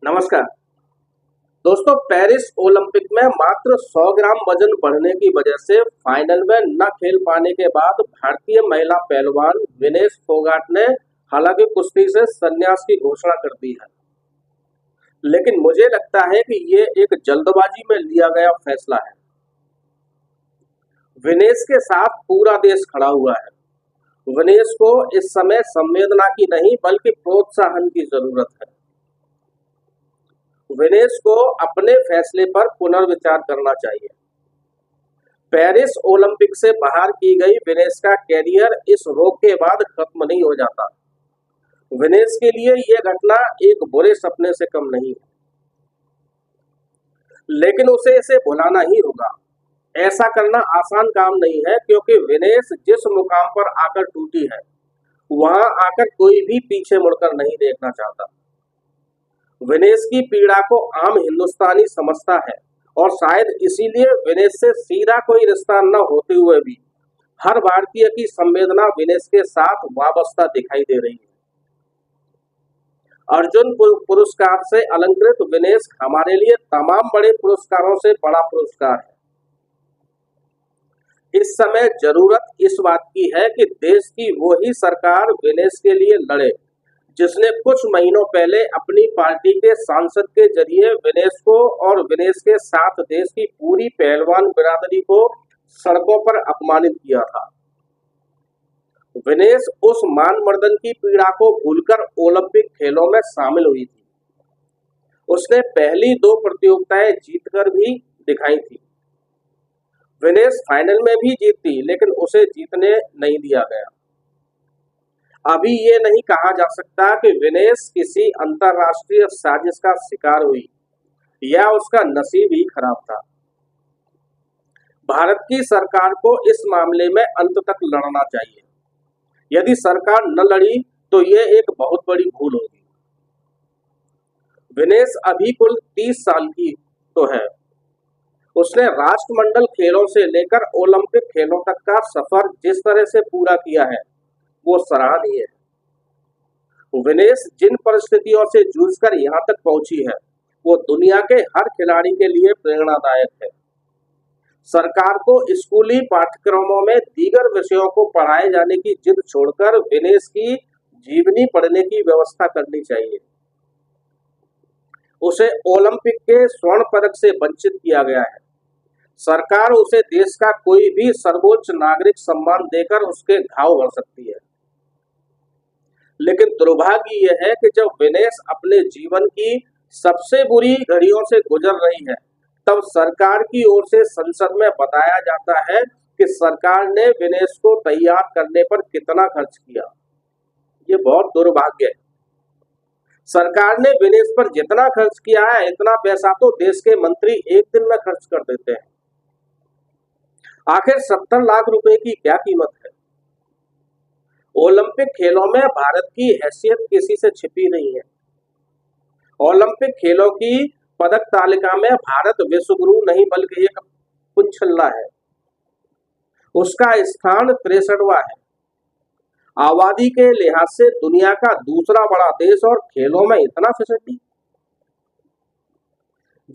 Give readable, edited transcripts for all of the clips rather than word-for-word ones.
नमस्कार दोस्तों। Paris Olympic में मात्र 100 ग्राम वजन बढ़ने की वजह से फाइनल में न खेल पाने के बाद भारतीय महिला पहलवान विनेश फोगाट ने हालांकि कुश्ती से संन्यास की घोषणा कर दी है, लेकिन मुझे लगता है कि ये एक जल्दबाजी में लिया गया फैसला है। विनेश के साथ पूरा देश खड़ा हुआ है। विनेश को इस समय संवेदना की नहीं बल्कि प्रोत्साहन की जरूरत है। विनेश को अपने फैसले पर पुनर्विचार करना चाहिए। पेरिस ओलंपिक से बाहर की गई विनेश का कैरियर इस रोक के बाद खत्म नहीं हो जाता। विनेश के लिए यह घटना एक बुरे सपने से कम नहीं है, लेकिन उसे इसे भुलाना ही होगा। ऐसा करना आसान काम नहीं है, क्योंकि विनेश जिस मुकाम पर आकर टूटी है, वहां आकर कोई भी पीछे मुड़कर नहीं देखना चाहता। विनेश की पीड़ा को आम हिंदुस्तानी समझता है और शायद इसीलिए विनेश से सीधा कोई रिश्ता न होते हुए भी हर भारतीय की संवेदना विनेश के साथ वाबस्ता दिखाई दे रही है। अर्जुन पुरस्कार से अलंकृत विनेश हमारे लिए तमाम बड़े पुरस्कारों से बड़ा पुरस्कार है। इस समय जरूरत इस बात की है कि देश की वही सरकार विनेश के लिए लड़े जिसने कुछ महीनों पहले अपनी पार्टी के सांसद के जरिए विनेश को और विनेश के साथ देश की पूरी पहलवान बिरादरी को सड़कों पर अपमानित किया था। विनेश उस मान मर्दन की पीड़ा को भूलकर ओलंपिक खेलों में शामिल हुई थी। उसने पहली 2 प्रतियोगिताएं जीतकर भी दिखाई थी। विनेश फाइनल में भी जीती, लेकिन उसे जीतने नहीं दिया गया। अभी ये नहीं कहा जा सकता कि विनेश किसी अंतरराष्ट्रीय साजिश का शिकार हुई या उसका नसीब ही खराब था। भारत की सरकार को इस मामले में अंत तक लड़ना चाहिए। यदि सरकार न लड़ी तो ये एक बहुत बड़ी भूल होगी। विनेश अभी कुल 30 साल की तो है। उसने राष्ट्रमंडल खेलों से लेकर ओलंपिक खेलों तक का सफर जिस तरह से पूरा किया है, वो सराहनीय है। विनेश जिन परिस्थितियों से जूझकर यहाँ तक पहुंची है, वो दुनिया के हर खिलाड़ी के लिए प्रेरणादायक है। सरकार को स्कूली पाठ्यक्रमों में दीगर विषयों को पढ़ाए जाने की जिद छोड़कर विनेश की जीवनी पढ़ने की व्यवस्था करनी चाहिए। उसे ओलंपिक के स्वर्ण पदक से वंचित किया गया है। सरकार उसे देश का कोई भी सर्वोच्च नागरिक सम्मान देकर उसके घाव भर सकती है, लेकिन दुर्भाग्य यह है कि जब विनेश अपने जीवन की सबसे बुरी घड़ियों से गुजर रही है, तब सरकार की ओर से संसद में बताया जाता है कि सरकार ने विनेश को तैयार करने पर कितना खर्च किया। ये बहुत दुर्भाग्य है। सरकार ने विनेश पर जितना खर्च किया है, इतना पैसा तो देश के मंत्री एक दिन में खर्च कर देते हैं। आखिर 70 लाख रुपए की क्या कीमत है? ओलंपिक खेलों में भारत की हैसियत किसी से छिपी नहीं है। ओलंपिक खेलों की पदक तालिका में भारत विश्वगुरु नहीं बल्कि एक पुंछल्ला है। उसका स्थान 63वां है। आबादी के लिहाज से दुनिया का दूसरा बड़ा देश और खेलों में इतना फिसड्डी।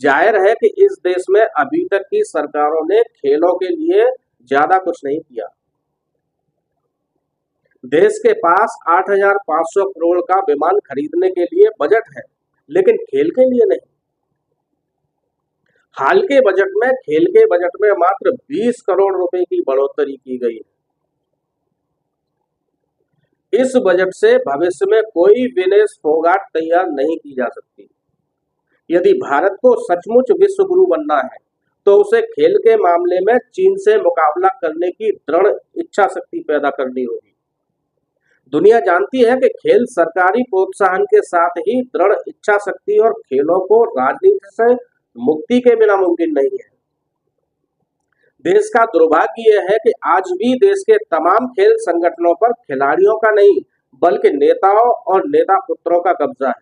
जाहिर है कि इस देश में अभी तक की सरकारों ने खेलों के लिए ज्यादा कुछ नहीं किया। देश के पास 8,500 करोड़ का विमान खरीदने के लिए बजट है, लेकिन खेल के लिए नहीं। हाल के बजट में खेल के बजट में मात्र 20 करोड़ रुपए की बढ़ोतरी की गई है। इस बजट से भविष्य में कोई विनेश फोगाट तैयार नहीं की जा सकती। यदि भारत को सचमुच विश्व गुरु बनना है, तो उसे खेल के मामले में चीन से मुकाबला करने की दृढ़ इच्छा शक्ति पैदा करनी होगी। दुनिया जानती है कि खेल सरकारी प्रोत्साहन के साथ ही दृढ़ इच्छा शक्ति और खेलों को राजनीति से मुक्ति के बिना मुमकिन नहीं है। देश का दुर्भाग्य यह है कि आज भी देश के तमाम खेल संगठनों पर खिलाड़ियों का नहीं बल्कि नेताओं और नेता पुत्रों का कब्जा है।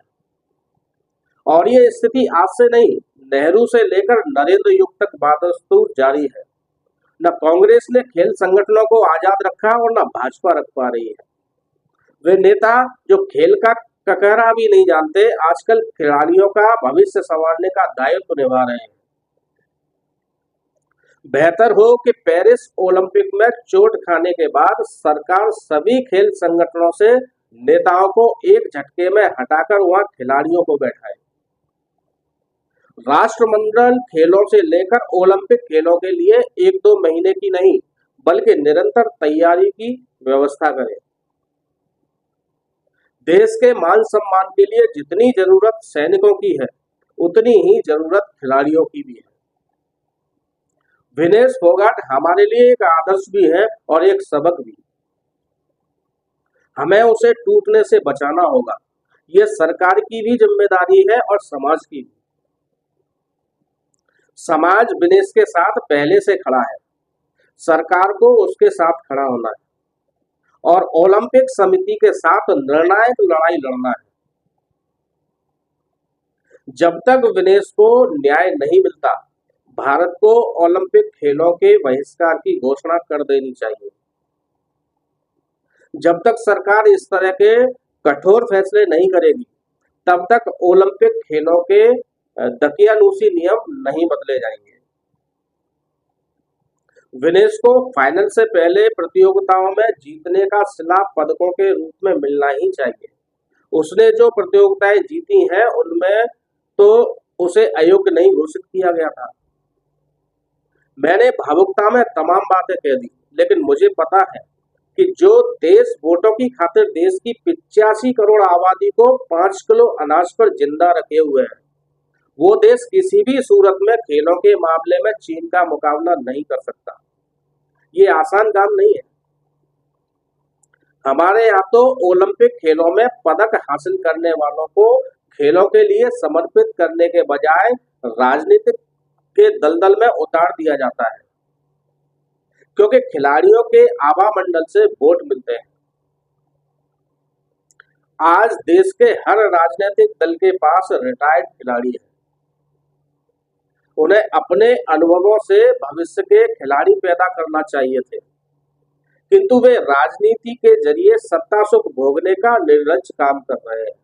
और ये स्थिति आज से नहीं, नेहरू से लेकर नरेंद्र युग तक बदस्तूर जारी है। न कांग्रेस ने खेल संगठनों को आजाद रखा और न भाजपा रख पा रही है। वे नेता जो खेल का ककहरा भी नहीं जानते, आजकल खिलाड़ियों का भविष्य संवारने का दायित्व निभा रहे हैं। बेहतर हो कि पेरिस ओलंपिक में चोट खाने के बाद सरकार सभी खेल संगठनों से नेताओं को एक झटके में हटाकर वहां खिलाड़ियों को बैठाए। राष्ट्रमंडल खेलों से लेकर ओलंपिक खेलों के लिए 1-2 महीने की नहीं, बल्कि निरंतर तैयारी की व्यवस्था करें। देश के मान सम्मान के लिए जितनी जरूरत सैनिकों की है, उतनी ही जरूरत खिलाड़ियों की भी है। विनेश फोगाट हमारे लिए एक आदर्श भी है और एक सबक भी। हमें उसे टूटने से बचाना होगा। यह सरकार की भी जिम्मेदारी है और समाज की भी। समाज विनेश के साथ पहले से खड़ा है, सरकार को उसके साथ खड़ा होना है और ओलंपिक समिति के साथ निर्णायक लड़ाई लड़ना है। जब तक विनेश को न्याय नहीं मिलता, भारत को ओलंपिक खेलों के बहिष्कार की घोषणा कर देनी चाहिए। जब तक सरकार इस तरह के कठोर फैसले नहीं करेगी, तब तक ओलंपिक खेलों के दकियानूसी नियम नहीं बदले जाएंगे। विनेश को फाइनल से पहले प्रतियोगिताओं में जीतने का सिला पदकों के रूप में मिलना ही चाहिए। उसने जो प्रतियोगिताएं जीती हैं, उनमें तो उसे अयोग्य नहीं घोषित किया गया था। मैंने भावुकता में तमाम बातें कह दी, लेकिन मुझे पता है कि जो देश वोटों की खातिर देश की 85 करोड़ आबादी को 5 किलो अनाज पर जिंदा रखे हुए है, वो देश किसी भी सूरत में खेलों के मामले में चीन का मुकाबला नहीं कर सकता। ये आसान काम नहीं है। हमारे यहाँ तो ओलंपिक खेलों में पदक हासिल करने वालों को खेलों के लिए समर्पित करने के बजाय राजनीतिक के दलदल में उतार दिया जाता है, क्योंकि खिलाड़ियों के आभा मंडल से वोट मिलते हैं। आज देश के हर राजनीतिक दल के पास रिटायर्ड खिलाड़ी हैं। उन्हें अपने अनुभवों से भविष्य के खिलाड़ी पैदा करना चाहिए थे, किंतु वे राजनीति के जरिए सत्ता सुख भोगने का निर्लज काम कर रहे हैं।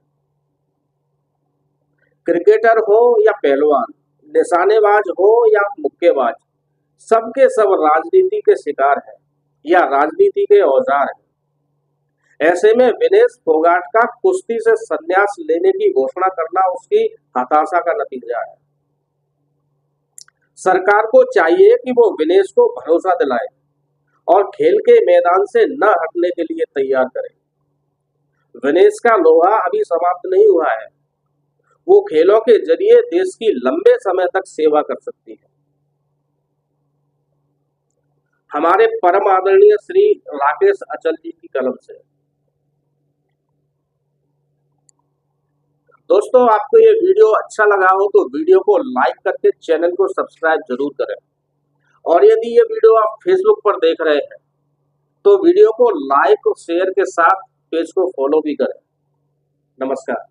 क्रिकेटर हो या पहलवान, निशानेबाज हो या मुक्केबाज, सबके सब राजनीति के शिकार हैं या राजनीति के औजार हैं। ऐसे में विनेश फोगाट का कुश्ती से संन्यास लेने की घोषणा करना उसकी हताशा का नतीजा है। सरकार को चाहिए कि वो विनेश को भरोसा दिलाए और खेल के मैदान से न हटने के लिए तैयार करे। विनेश का लोहा अभी समाप्त नहीं हुआ है। वो खेलों के जरिए देश की लंबे समय तक सेवा कर सकती है। हमारे परम आदरणीय श्री राकेश अचल जी की कलम से। दोस्तों, आपको ये वीडियो अच्छा लगा हो तो वीडियो को लाइक करके चैनल को सब्सक्राइब जरूर करें, और यदि ये वीडियो आप फेसबुक पर देख रहे हैं तो वीडियो को लाइक और शेयर के साथ पेज को फॉलो भी करें। नमस्कार।